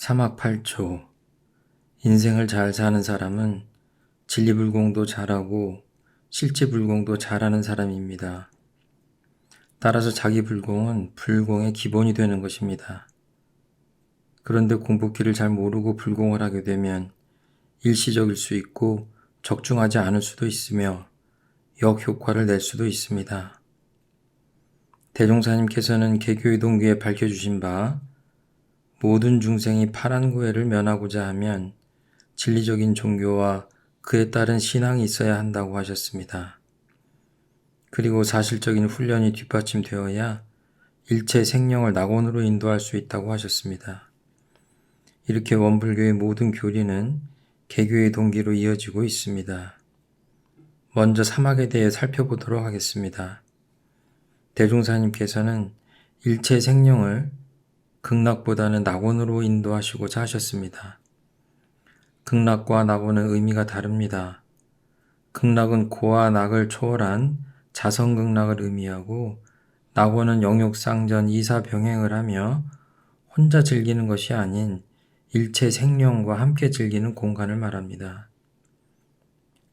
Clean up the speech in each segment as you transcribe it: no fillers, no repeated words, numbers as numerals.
사막 8초. 인생을 잘 사는 사람은 진리불공도 잘하고 실제불공도 잘하는 사람입니다. 따라서 자기불공은 불공의 기본이 되는 것입니다. 그런데 공부기를 잘 모르고 불공을 하게 되면 일시적일 수 있고 적중하지 않을 수도 있으며 역효과를 낼 수도 있습니다. 대종사님께서는 개교의 동기에 밝혀주신 바 모든 중생이 파란구애를 면하고자 하면 진리적인 종교와 그에 따른 신앙이 있어야 한다고 하셨습니다. 그리고 사실적인 훈련이 뒷받침되어야 일체 생명을 낙원으로 인도할 수 있다고 하셨습니다. 이렇게 원불교의 모든 교리는 개교의 동기로 이어지고 있습니다. 먼저 사막에 대해 살펴보도록 하겠습니다. 대종사님께서는 일체 생명을 극락보다는 낙원으로 인도하시고자 하셨습니다. 극락과 낙원은 의미가 다릅니다. 극락은 고와 낙을 초월한 자성극락을 의미하고 낙원은 영육상전 이사병행을 하며 혼자 즐기는 것이 아닌 일체 생명과 함께 즐기는 공간을 말합니다.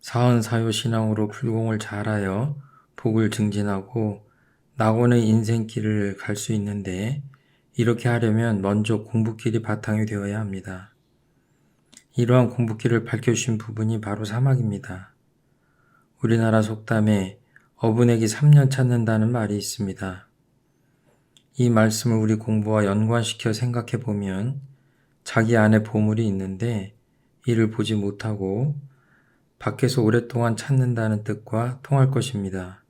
사언사요 신앙으로 불공을 잘하여 복을 증진하고 낙원의 인생길을 갈 수 있는데 이렇게 하려면 먼저 공부길이 바탕이 되어야 합니다. 이러한 공부길을 밝혀주신 부분이 바로 사막입니다. 우리나라 속담에 어분에게 3년 찾는다는 말이 있습니다. 이 말씀을 우리 공부와 연관시켜 생각해 보면 자기 안에 보물이 있는데 이를 보지 못하고 밖에서 오랫동안 찾는다는 뜻과 통할 것입니다.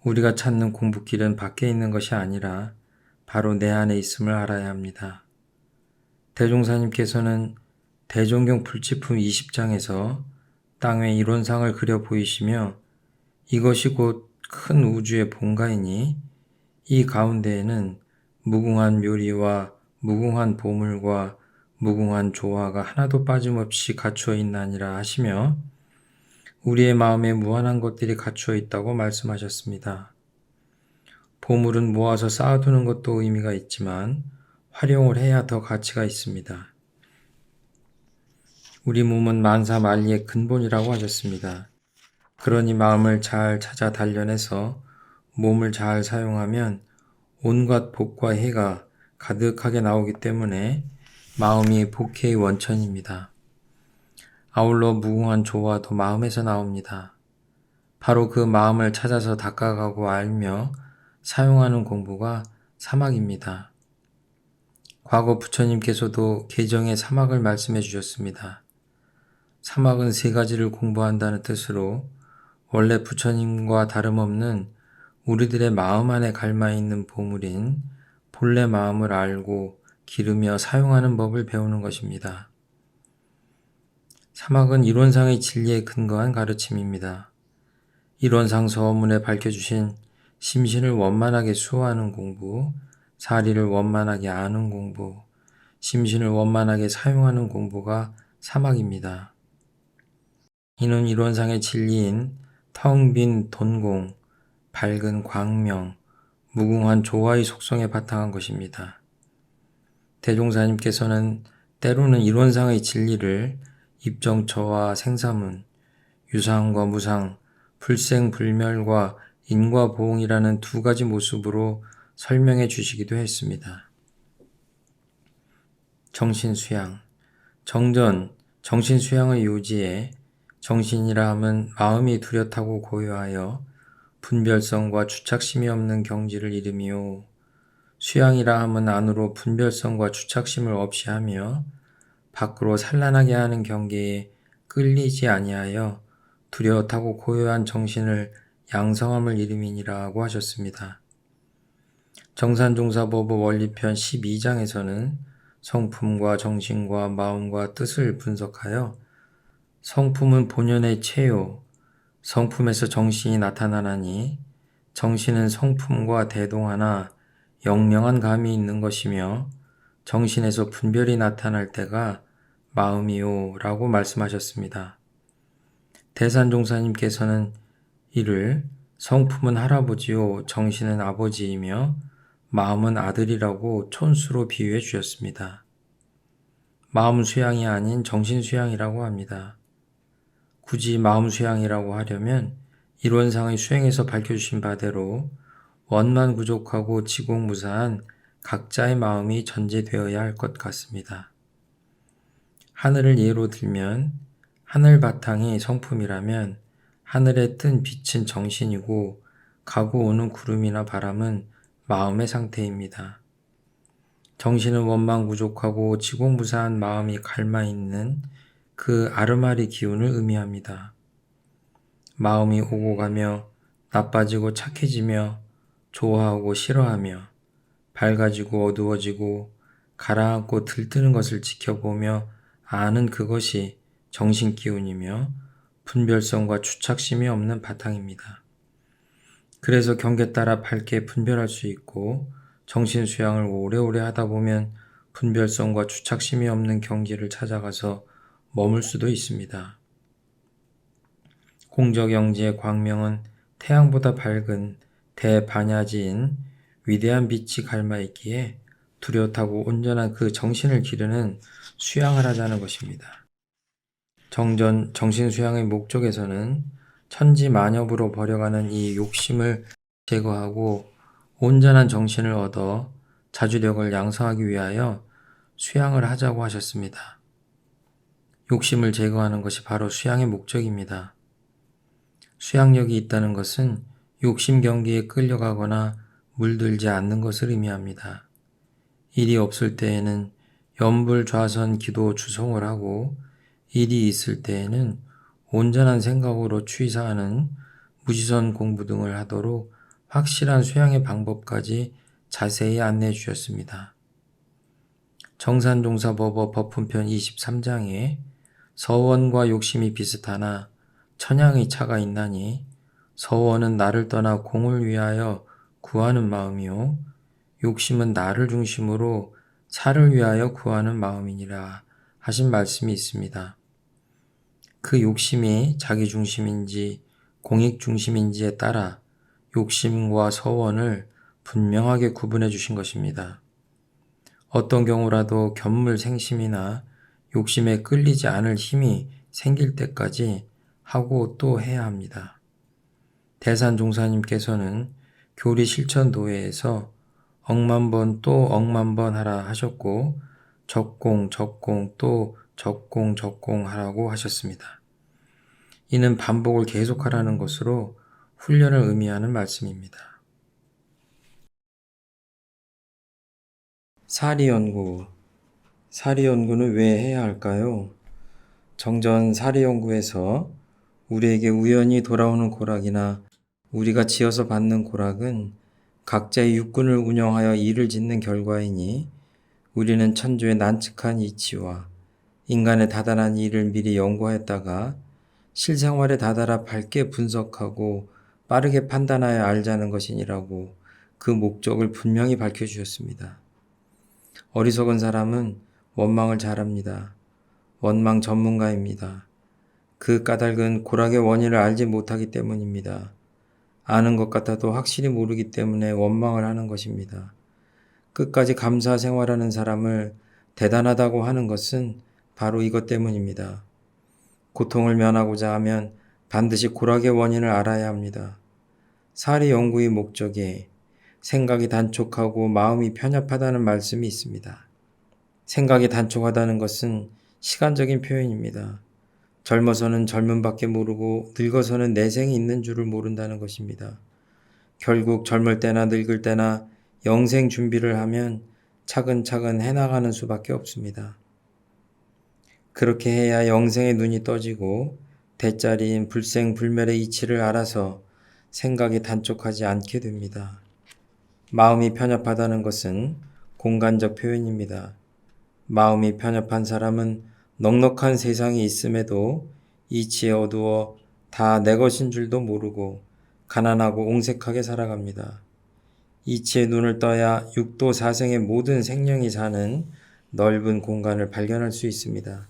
우리가 찾는 공부길은 밖에 있는 것이 아니라 바로 내 안에 있음을 알아야 합니다. 대종사님께서는 대종경 불지품 20장에서 땅의 이론상을 그려 보이시며 이것이 곧 큰 우주의 본가이니 이 가운데에는 무궁한 묘리와 무궁한 보물과 무궁한 조화가 하나도 빠짐없이 갖추어 있나니라 하시며 우리의 마음에 무한한 것들이 갖추어 있다고 말씀하셨습니다. 보물은 모아서 쌓아두는 것도 의미가 있지만 활용을 해야 더 가치가 있습니다. 우리 몸은 만사만리의 근본이라고 하셨습니다. 그러니 마음을 잘 찾아 단련해서 몸을 잘 사용하면 온갖 복과 해가 가득하게 나오기 때문에 마음이 복혜의 원천입니다. 아울러 무궁한 조화도 마음에서 나옵니다. 바로 그 마음을 찾아서 닦아가고 알며 사용하는 공부가 사막입니다. 과거 부처님께서도 개정의 사막을 말씀해 주셨습니다. 사막은 세 가지를 공부한다는 뜻으로 원래 부처님과 다름없는 우리들의 마음 안에 갈마있는 보물인 본래 마음을 알고 기르며 사용하는 법을 배우는 것입니다. 사막은 이론상의 진리에 근거한 가르침입니다. 이론상 서문에 밝혀주신 심신을 원만하게 수호하는 공부, 사리를 원만하게 아는 공부, 심신을 원만하게 사용하는 공부가 사막입니다. 이는 이론상의 진리인 텅 빈 돈공, 밝은 광명, 무궁한 조화의 속성에 바탕한 것입니다. 대종사님께서는 때로는 이론상의 진리를 입정처와 생사문, 유상과 무상, 불생불멸과 인과보응이라는 두 가지 모습으로 설명해 주시기도 했습니다. 정신수양, 정전, 정신수양의 요지에 정신이라 함은 마음이 뚜렷하고 고요하여 분별성과 주착심이 없는 경지를 이르미요. 수양이라 함은 안으로 분별성과 주착심을 없이 하며 밖으로 산란하게 하는 경계에 끌리지 아니하여 뚜렷하고 고요한 정신을 양성함을 이름이니라고 하셨습니다. 정산종사법의 원리편 12장에서는 성품과 정신과 마음과 뜻을 분석하여 성품은 본연의 체요, 성품에서 정신이 나타나나니 정신은 성품과 대동하나 영명한 감이 있는 것이며 정신에서 분별이 나타날 때가 마음이요 라고 말씀하셨습니다. 대산종사님께서는 이를 성품은 할아버지요 정신은 아버지이며 마음은 아들이라고 촌수로 비유해 주셨습니다. 마음 수양이 아닌 정신 수양이라고 합니다. 굳이 마음 수양이라고 하려면 이론상의 수행에서 밝혀주신 바대로 원만구족하고 지공무사한 각자의 마음이 전제되어야 할 것 같습니다. 하늘을 예로 들면 하늘 바탕이 성품이라면 하늘에 뜬 빛은 정신이고 가고 오는 구름이나 바람은 마음의 상태입니다. 정신은 원만구족하고 지공무사한 마음이 갈마있는 그 아르마리 기운을 의미합니다. 마음이 오고 가며 나빠지고 착해지며 좋아하고 싫어하며 밝아지고 어두워지고 가라앉고 들뜨는 것을 지켜보며 아는 그것이 정신기운이며 분별성과 주착심이 없는 바탕입니다. 그래서 경계 따라 밝게 분별할 수 있고 정신수양을 오래오래 하다 보면 분별성과 주착심이 없는 경지를 찾아가서 머물 수도 있습니다. 공적영지의 광명은 태양보다 밝은 대반야지인 위대한 빛이 갈마있기에 뚜렷하고 온전한 그 정신을 기르는 수양을 하자는 것입니다. 정신수양의 목적에서는 천지만엽으로 버려가는 이 욕심을 제거하고 온전한 정신을 얻어 자주력을 양성하기 위하여 수양을 하자고 하셨습니다. 욕심을 제거하는 것이 바로 수양의 목적입니다. 수양력이 있다는 것은 욕심 경기에 끌려가거나 물들지 않는 것을 의미합니다. 일이 없을 때에는 염불좌선 기도 주성을 하고 일이 있을 때에는 온전한 생각으로 취사하는 무지선 공부 등을 하도록 확실한 수양의 방법까지 자세히 안내해 주셨습니다. 정산종사법어 법훈편 23장에 서원과 욕심이 비슷하나 천양의 차가 있나니 서원은 나를 떠나 공을 위하여 구하는 마음이요 욕심은 나를 중심으로 차를 위하여 구하는 마음이니라 하신 말씀이 있습니다. 그 욕심이 자기 중심인지 공익 중심인지에 따라 욕심과 서원을 분명하게 구분해 주신 것입니다. 어떤 경우라도 견물생심이나 욕심에 끌리지 않을 힘이 생길 때까지 하고 또 해야 합니다. 대산종사님께서는 교리 실천도회에서 억만번 또 억만번 하라 하셨고 적공 또 적공 하라고 하셨습니다. 이는 반복을 계속하라는 것으로 훈련을 의미하는 말씀입니다. 사리연구. 사리연구는 왜 해야 할까요? 정전 사리연구에서 우리에게 우연히 돌아오는 고락이나 우리가 지어서 받는 고락은 각자의 육군을 운영하여 일을 짓는 결과이니 우리는 천주의 난측한 이치와 인간의 다단한 일을 미리 연구하였다가 실생활에 다다라 밝게 분석하고 빠르게 판단하여 알자는 것이니라고 그 목적을 분명히 밝혀주셨습니다. 어리석은 사람은 원망을 잘합니다. 원망 전문가입니다. 그 까닭은 고락의 원인을 알지 못하기 때문입니다. 아는 것 같아도 확실히 모르기 때문에 원망을 하는 것입니다. 끝까지 감사 생활하는 사람을 대단하다고 하는 것은 바로 이것 때문입니다. 고통을 면하고자 하면 반드시 고락의 원인을 알아야 합니다. 사리 연구의 목적에 생각이 단촉하고 마음이 편협하다는 말씀이 있습니다. 생각이 단촉하다는 것은 시간적인 표현입니다. 젊어서는 젊음밖에 모르고 늙어서는 내생이 있는 줄을 모른다는 것입니다. 결국 젊을 때나 늙을 때나 영생 준비를 하면 차근차근 해나가는 수밖에 없습니다. 그렇게 해야 영생의 눈이 떠지고 대자리인 불생불멸의 이치를 알아서 생각이 단촉하지 않게 됩니다. 마음이 편협하다는 것은 공간적 표현입니다. 마음이 편협한 사람은 넉넉한 세상이 있음에도 이치에 어두워 다 내 것인 줄도 모르고 가난하고 옹색하게 살아갑니다. 이치의 눈을 떠야 육도 사생의 모든 생명이 사는 넓은 공간을 발견할 수 있습니다.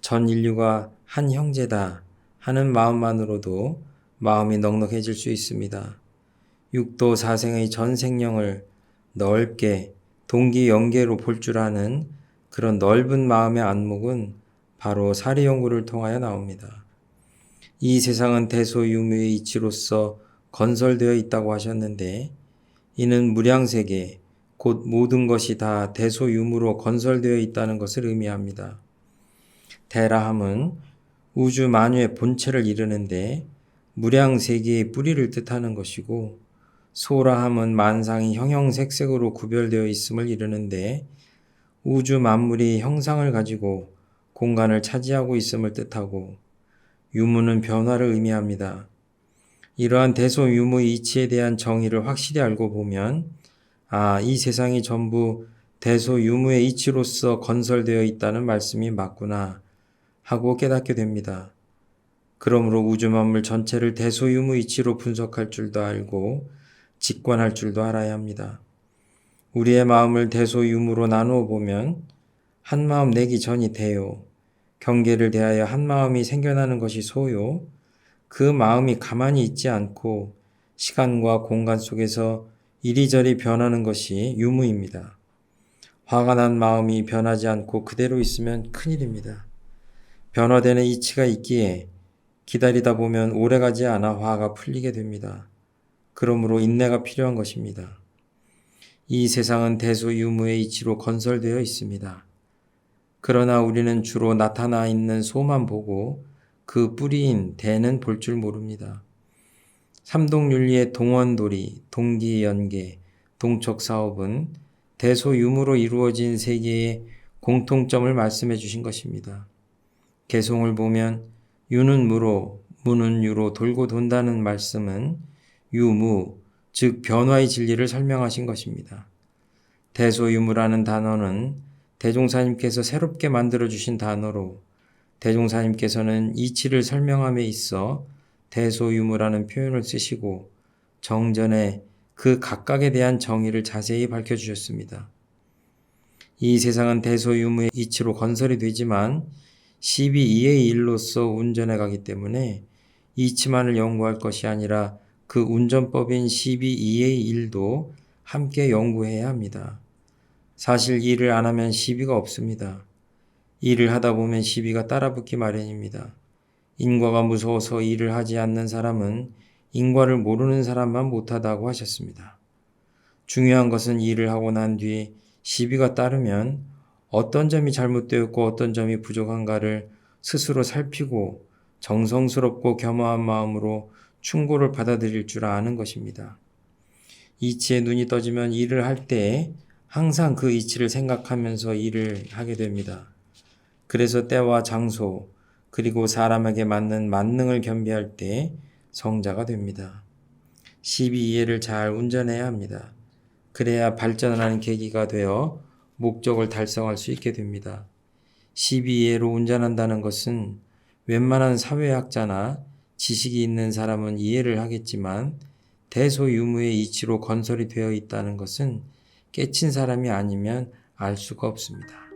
전 인류가 한 형제다 하는 마음만으로도 마음이 넉넉해질 수 있습니다. 육도 사생의 전 생명을 넓게 동기연계로 볼 줄 아는 그런 넓은 마음의 안목은 바로 사리 연구를 통하여 나옵니다. 이 세상은 대소유무의 이치로서 건설되어 있다고 하셨는데, 이는 무량세계, 곧 모든 것이 다 대소유무로 건설되어 있다는 것을 의미합니다. 대라함은 우주 만유의 본체를 이르는데 무량세계의 뿌리를 뜻하는 것이고, 소라함은 만상이 형형색색으로 구별되어 있음을 이르는데 우주 만물이 형상을 가지고 공간을 차지하고 있음을 뜻하고, 유무는 변화를 의미합니다. 이러한 대소유무의 이치에 대한 정의를 확실히 알고 보면, 이 세상이 전부 대소유무의 이치로서 건설되어 있다는 말씀이 맞구나 하고 깨닫게 됩니다. 그러므로 우주 만물 전체를 대소유무 이치로 분석할 줄도 알고 직관할 줄도 알아야 합니다. 우리의 마음을 대소유무로 나누어 보면 한 마음 내기 전이 대요, 경계를 대하여 한 마음이 생겨나는 것이 소요, 그 마음이 가만히 있지 않고 시간과 공간 속에서 이리저리 변하는 것이 유무입니다. 화가 난 마음이 변하지 않고 그대로 있으면 큰일입니다. 변화되는 이치가 있기에 기다리다 보면 오래가지 않아 화가 풀리게 됩니다. 그러므로 인내가 필요한 것입니다. 이 세상은 대소유무의 이치로 건설되어 있습니다. 그러나 우리는 주로 나타나 있는 소만 보고 그 뿌리인 대는 볼 줄 모릅니다. 삼동윤리의 동원도리, 동기연계, 동척사업은 대소유무로 이루어진 세계의 공통점을 말씀해 주신 것입니다. 개송을 보면 유는 무로, 무는 유로 돌고 돈다는 말씀은 유무, 즉 변화의 진리를 설명하신 것입니다. 대소유무라는 단어는 대종사님께서 새롭게 만들어주신 단어로, 대종사님께서는 이치를 설명함에 있어 대소유무라는 표현을 쓰시고 정전에 그 각각에 대한 정의를 자세히 밝혀주셨습니다. 이 세상은 대소유무의 이치로 건설이 되지만 12-2의 1로서 운전해 가기 때문에 이치만을 연구할 것이 아니라 그 운전법인 12-2의 1도 함께 연구해야 합니다. 사실 일을 안 하면 시비가 없습니다. 일을 하다 보면 시비가 따라붙기 마련입니다. 인과가 무서워서 일을 하지 않는 사람은 인과를 모르는 사람만 못하다고 하셨습니다. 중요한 것은 일을 하고 난 뒤 시비가 따르면 어떤 점이 잘못되었고 어떤 점이 부족한가를 스스로 살피고 정성스럽고 겸허한 마음으로 충고를 받아들일 줄 아는 것입니다. 이치에 눈이 떠지면 일을 할 때 항상 그 이치를 생각하면서 일을 하게 됩니다. 그래서 때와 장소, 그리고 사람에게 맞는 만능을 겸비할 때 성자가 됩니다. 12이해를 잘 운전해야 합니다. 그래야 발전하는 계기가 되어 목적을 달성할 수 있게 됩니다. 12이해로 운전한다는 것은 웬만한 사회학자나 지식이 있는 사람은 이해를 하겠지만 대소유무의 이치로 건설이 되어 있다는 것은 깨친 사람이 아니면 알 수가 없습니다.